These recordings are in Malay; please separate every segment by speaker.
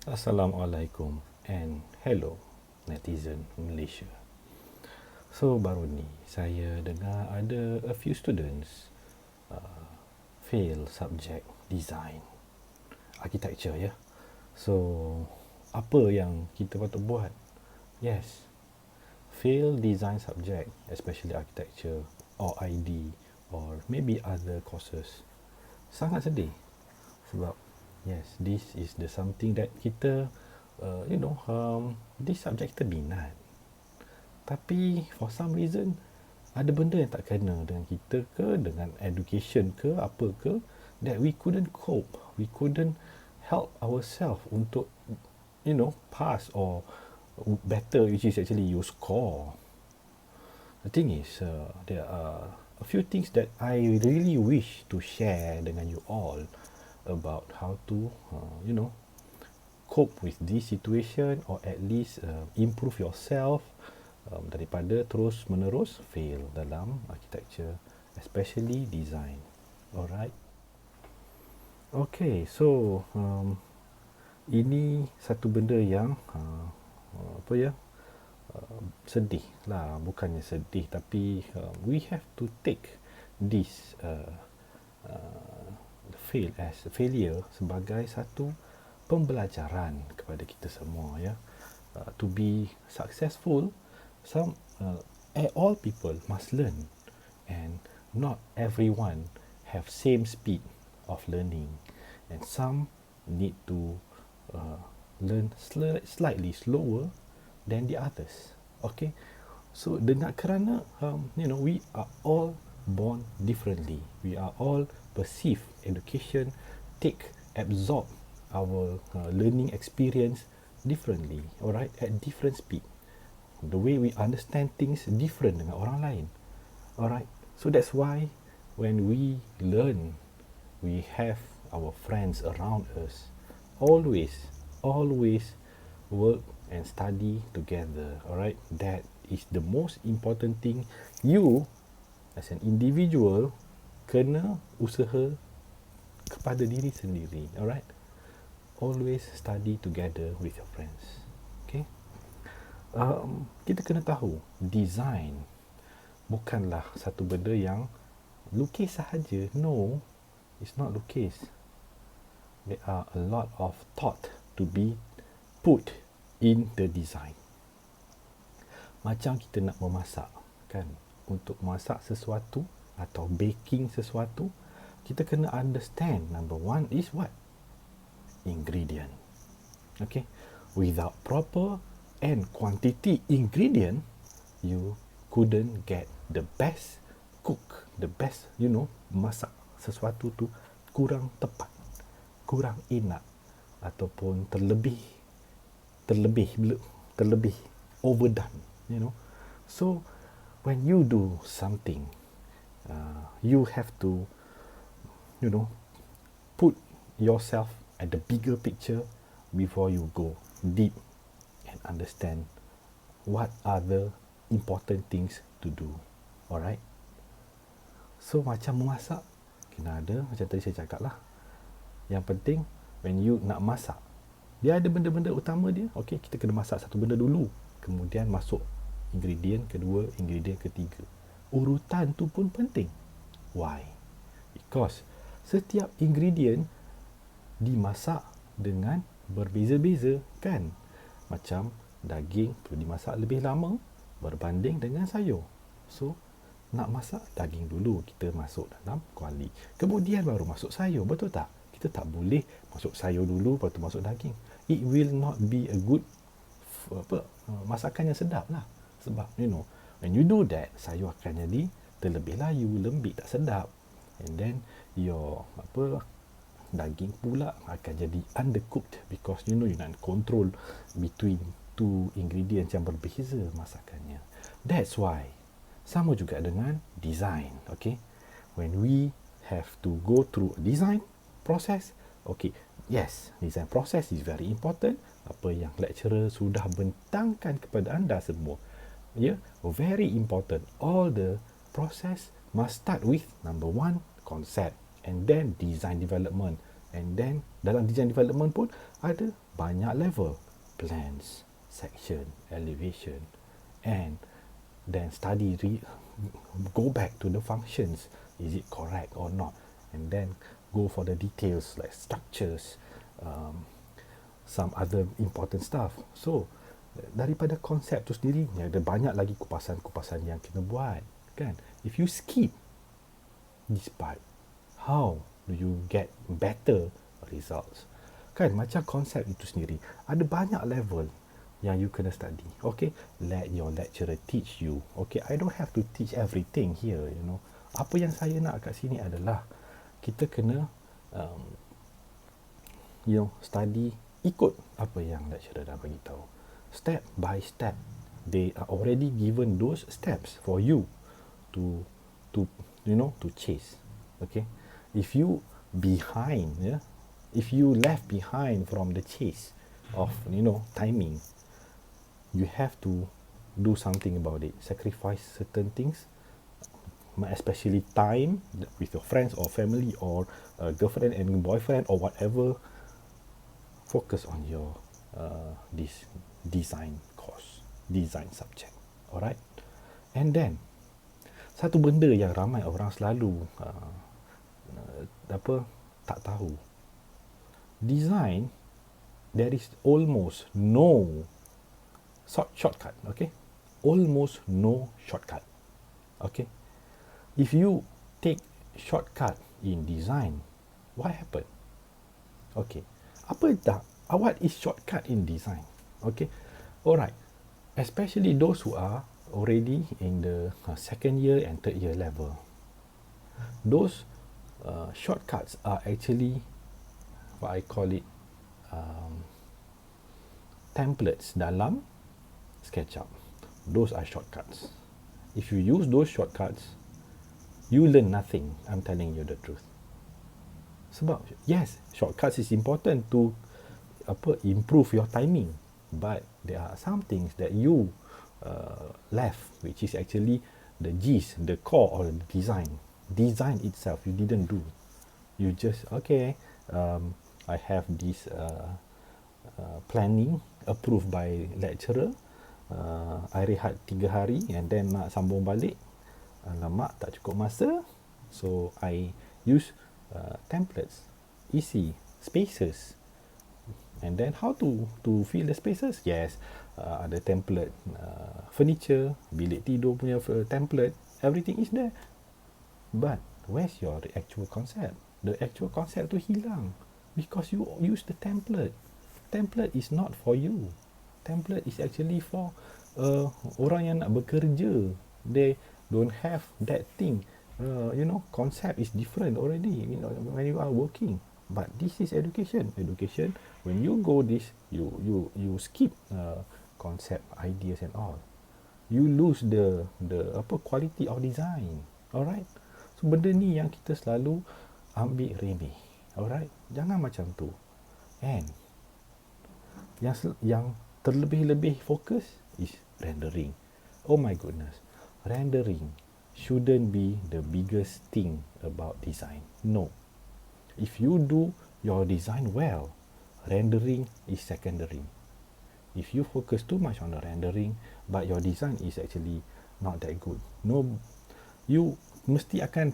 Speaker 1: Assalamualaikum and hello netizen Malaysia. So baru ni saya dengar ada a few students fail subject design architecture ya. So apa yang kita patut buat? Yes, fail design subject, especially architecture or ID or maybe other courses. Sangat sedih sebab yes, this is the something that kita this subject kita minat. Tapi for some reason ada benda yang tak kena dengan kita ke, dengan education ke, apa ke, that we couldn't cope, we couldn't help ourselves untuk pass or better, which is actually you score. The thing is, there are a few things that I really wish to share dengan you all about how to, cope with this situation or at least improve yourself daripada terus menerus fail dalam architecture, especially design. Alright. Okay, so ini satu benda yang sedih lah, bukannya sedih tapi we have to take this failure sebagai satu pembelajaran kepada kita semua ya. To be successful, all people must learn, and not everyone have same speed of learning, and some need to learn slightly slower than the others. Okay, so dengan kerana we are all born differently, we are all perceive education, absorb our learning experience differently, alright, at different speed. The way we understand things different dengan orang lain, alright. So that's why when we learn, we have our friends around us. Always work and study together, alright. That is the most important thing. You as an individual kena usaha kepada diri sendiri, alright. Always study together with your friends. Okay. Kita kena tahu design bukanlah satu benda yang lukis sahaja. No, it's not lukis. There are a lot of thought to be put in the design. Macam kita nak memasak kan, untuk masak sesuatu atau baking sesuatu, kita kena understand number one is what? Ingredient. Okay, without proper and quantity ingredient, you couldn't get the best cook, the best masak sesuatu tu kurang tepat, kurang enak, ataupun terlebih overdone, So when you do something, you have to put yourself at the bigger picture before you go deep and understand what are the important things to do. Alright. So macam memasak, kena ada macam tadi saya cakap lah. Yang penting when you nak masak, dia ada benda-benda utama dia. Okay, kita kena masak satu benda dulu, kemudian masuk ingredient kedua, ingredient ketiga. Urutan tu pun penting. Why? Because setiap ingredient dimasak dengan berbeza-beza kan. Macam daging perlu dimasak lebih lama berbanding dengan sayur. So nak masak daging dulu, kita masuk dalam kuali, kemudian baru masuk sayur, betul tak? Kita tak boleh masuk sayur dulu lepas tu masuk daging. It will not be a good masakan yang sedap lah. Sebab when you do that, sayur akan jadi terlebih layu, lembik, tak sedap. And then your daging pula akan jadi undercooked because you nak control between two ingredients yang berbeza masakannya. That's why sama juga dengan design. Okay, when we have to go through a design process, okay, yes, design process is very important. Apa yang lecturer sudah bentangkan kepada anda semua, very important. All the process must start with number one, concept, and then design development. And then dalam design development pun ada banyak level. Plans, section, elevation, and then go back to the functions. Is it correct or not? And then go for the details like structures, some other important stuff. So daripada konsep tu sendiri ada banyak lagi kupasan-kupasan yang kena buat, kan? If you skip this part, how do you get better results? Kan macam konsep itu sendiri ada banyak level yang you kena study. Okay, let your lecturer teach you. Okay, I don't have to teach everything here, you know. Apa yang saya nak kat sini adalah kita kena study ikut apa yang lecturer dah bagi tahu. Step by step. They are already given those steps for you to chase. Okay, if you behind, if you left behind from the chase of timing, you have to do something about it. Sacrifice certain things, especially time with your friends or family or girlfriend and boyfriend or whatever. Focus on your this design course, design subject. Alright, and then satu benda yang ramai orang selalu tak tahu. Design, there is almost no shortcut. Okay, almost no shortcut. Okay, if you take shortcut in design, what happen? Okay, what is shortcut in design? Okay, alright, especially those who are already in the second year and third year level. Those shortcuts are actually what I call it templates dalam SketchUp. Those are shortcuts. If you use those shortcuts, you learn nothing. I'm telling you the truth. Sebab yes, shortcuts is important to improve your timing, but there are some things that you left, which is actually the gist, the core of the design itself. You didn't do. You just I have this planning approved by lecturer. I rehat 3 hari and then nak sambung balik. Alamak, tak cukup masa. So I use templates, easy, spaces. And then how to fill the spaces? Yes, ada template furniture, bilik tidur punya template, everything is there. But where's your actual concept? The actual concept tu hilang because you use the template. Template is not for you. Template is actually for orang yang nak bekerja. They don't have that thing. Concept is different already. When you are working. But this is education. Education, when you go this, you skip concept, ideas and all. You lose the quality of design. Alright. So benda ni yang kita selalu ambil remeh. Alright. Jangan macam tu. And yang terlebih-lebih fokus is rendering. Oh my goodness. Rendering shouldn't be the biggest thing about design. No. If you do your design well, rendering is secondary. If you focus too much on the rendering, but your design is actually not that good, no, you mesti akan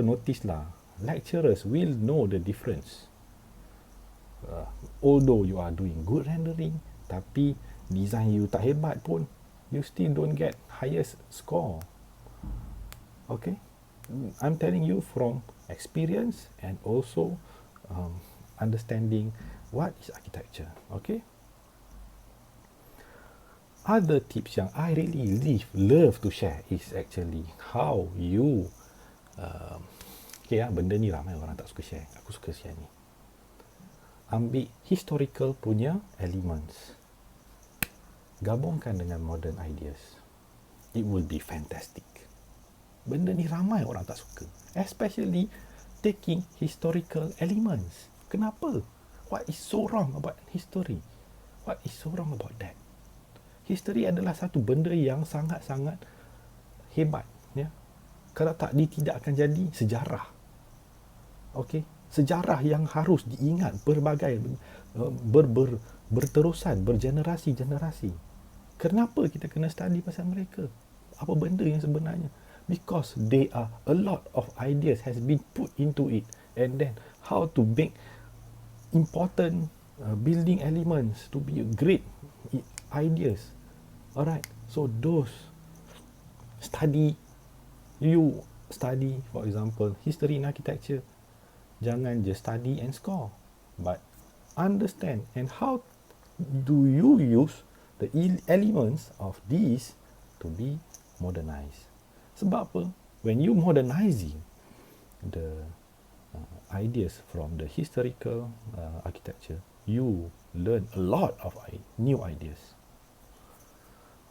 Speaker 1: notice lah. Lecturers will know the difference. Although you are doing good rendering, tapi design you tak hebat pun, you still don't get highest score. Okay, I'm telling you from experience and also understanding what is architecture. Okay, other tips yang I really love to share is actually how you benda ni ramai orang tak suka share, aku suka share ni. Ambil historical punya elements, gabungkan dengan modern ideas, it will be fantastic. Benda ni ramai orang tak suka, especially taking historical elements. Kenapa? What is so wrong about history? What is so wrong about that? History adalah satu benda yang sangat-sangat hebat, ya. Kalau tak, dia tidak akan jadi sejarah. Okay, sejarah yang harus diingat berterusan, bergenerasi-generasi. Kenapa kita kena study pasal mereka? Apa benda yang sebenarnya? Because they are a lot of ideas has been put into it, and then how to make important building elements to be great ideas. Alright, so those study, you study, for example, history and architecture. Jangan just study and score, but understand and how do you use the elements of these to be modernized. Sebab apa? When you modernizing the ideas from the historical architecture, you learn a lot of new ideas.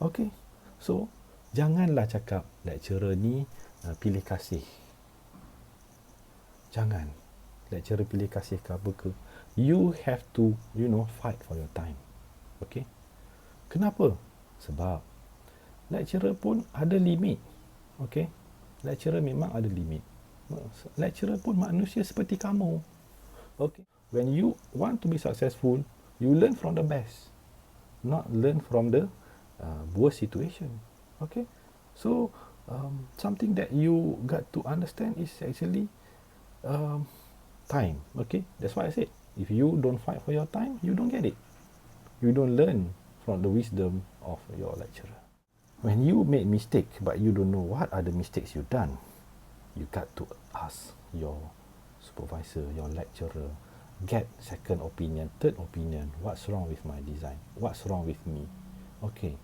Speaker 1: Okay, so janganlah cakap lecturer ni pilih kasih. Jangan. Lecturer pilih kasih ke apa ke. You have to, fight for your time. Okay? Kenapa? Sebab lecturer pun ada limit. Okay? Lecturer memang ada limit. Lecturer pun manusia seperti kamu. Okay? When you want to be successful, you learn from the best. Not learn from the worst situation. Okay? So, something that you got to understand is actually time. Okay, that's why I said if you don't fight for your time, you don't get it. You don't learn from the wisdom of your lecturer. When you make mistake but you don't know what are the mistakes you done, you got to ask your supervisor, your lecturer, get second opinion, third opinion. What's wrong with my design? What's wrong with me? Okay,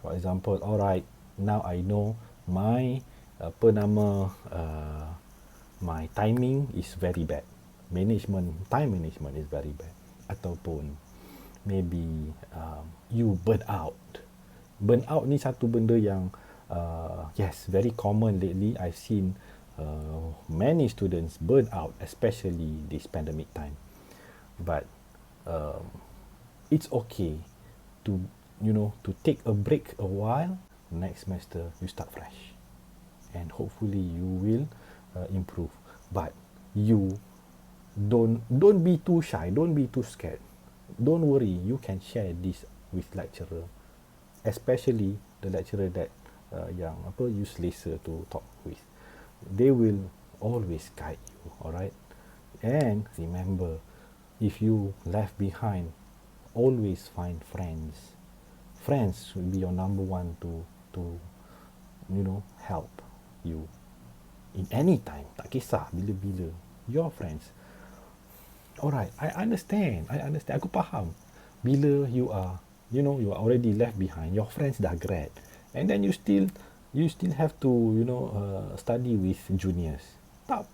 Speaker 1: for example, alright, now I know my my timing is very bad. Time management is very bad. Ataupun maybe you burn out. Burn out ni satu benda yang yes, very common lately. I've seen many students burn out, especially this pandemic time. But it's okay to take a break a while. Next semester you start fresh, and hopefully you will improve. But you don't be too shy, don't be too scared. Don't worry, you can share this with lecturer, especially the lecturer that yang you selesa to talk with. They will always guide you. Alright, and remember, if you left behind, always find friends. Friends will be your number one to help you in any time. Tak kisah bila-bila. Your friends. Alright, I understand. Aku faham. Bila you are already left behind, your friends dah grad, and then you still have to study with juniors. Tak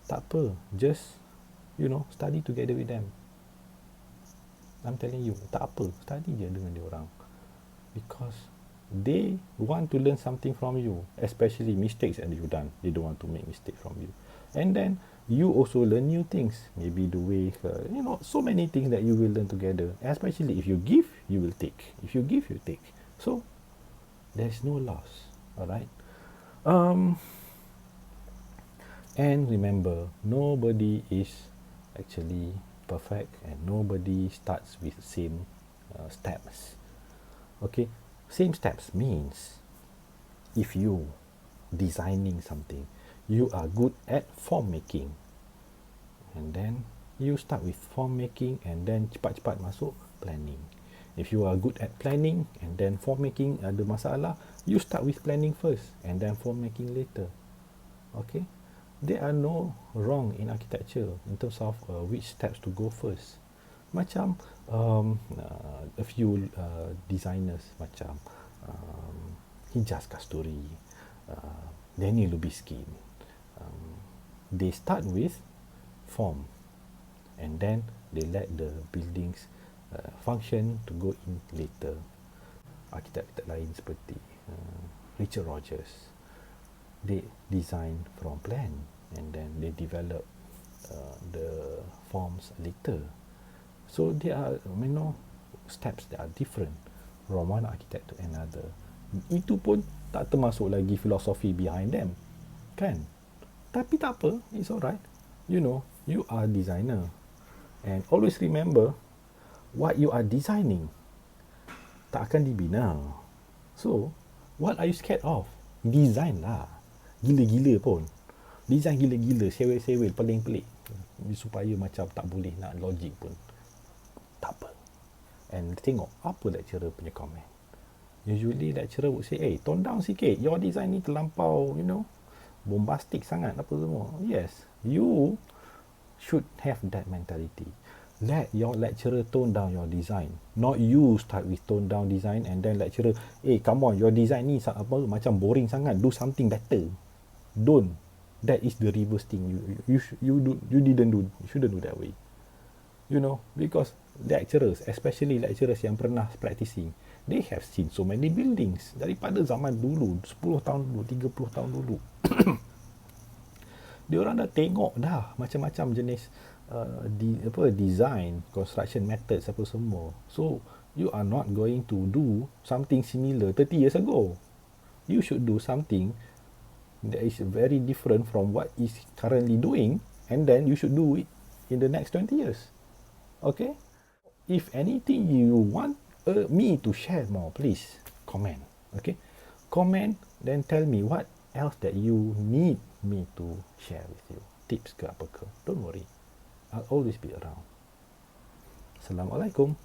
Speaker 1: apa. Just study together with them. I'm telling you, tak apa. Study je dengan dia orang. Because they want to learn something from you, especially mistakes that you done. They don't want to make mistakes from you. And then you also learn new things. Maybe the way, so many things that you will learn together. Especially if you give, you will take. If you give, you take. So there's no loss. Alright. And remember, nobody is actually perfect, and nobody starts with the same steps. Okay, same steps means if you designing something, you are good at form making, and then you start with form making, and then cepat-cepat masuk planning. If you are good at planning and then form making ada masalah, you start with planning first and then form making later. Okay, there are no wrong in architecture in terms of which steps to go first. Macam a few designers macam Hijaz Kasturi, Danny Lubiskin, they start with form, and then they let the buildings function to go in later. Arkitek-arkitek lain seperti Richard Rogers, they design from plan and then they develop the forms later. So there are steps that are different from one architect to another. Itu pun tak termasuk lagi filosofi behind them, kan? Tapi tak apa, it's alright. You know, you are a designer. And always remember, what you are designing tak akan dibina. So, what are you scared of? Design lah. Gila-gila pun. Design gila-gila, sewel-sewel, pelik-pelik. Supaya macam tak boleh nak logik pun. Tak apa. And tengok apa lecturer punya komen. Usually lecturer would say, tone down sikit. Your design ni terlampau, bombastic sangat apa semua. Yes, you should have that mentality. Let your lecturer tone down your design. Not you start with tone down design and then lecturer, come on, your design ni apa macam boring sangat. Do something better. Don't. That is the reverse thing. You shouldn't do that way. Because lecturers, especially lecturers yang pernah practicing, they have seen so many buildings daripada zaman dulu, 10 tahun dulu, 30 tahun dulu. Dia orang dah tengok dah macam-macam jenis design, construction methods apa semua. So, you are not going to do something similar 30 years ago. You should do something that is very different from what is currently doing, and then you should do it in the next 20 years. Okay? If anything you want me to share more, please comment. Okay? Comment, then tell me what else that you need me to share with you. Tips ke apa ke. Don't worry. I'll always be around. Assalamualaikum.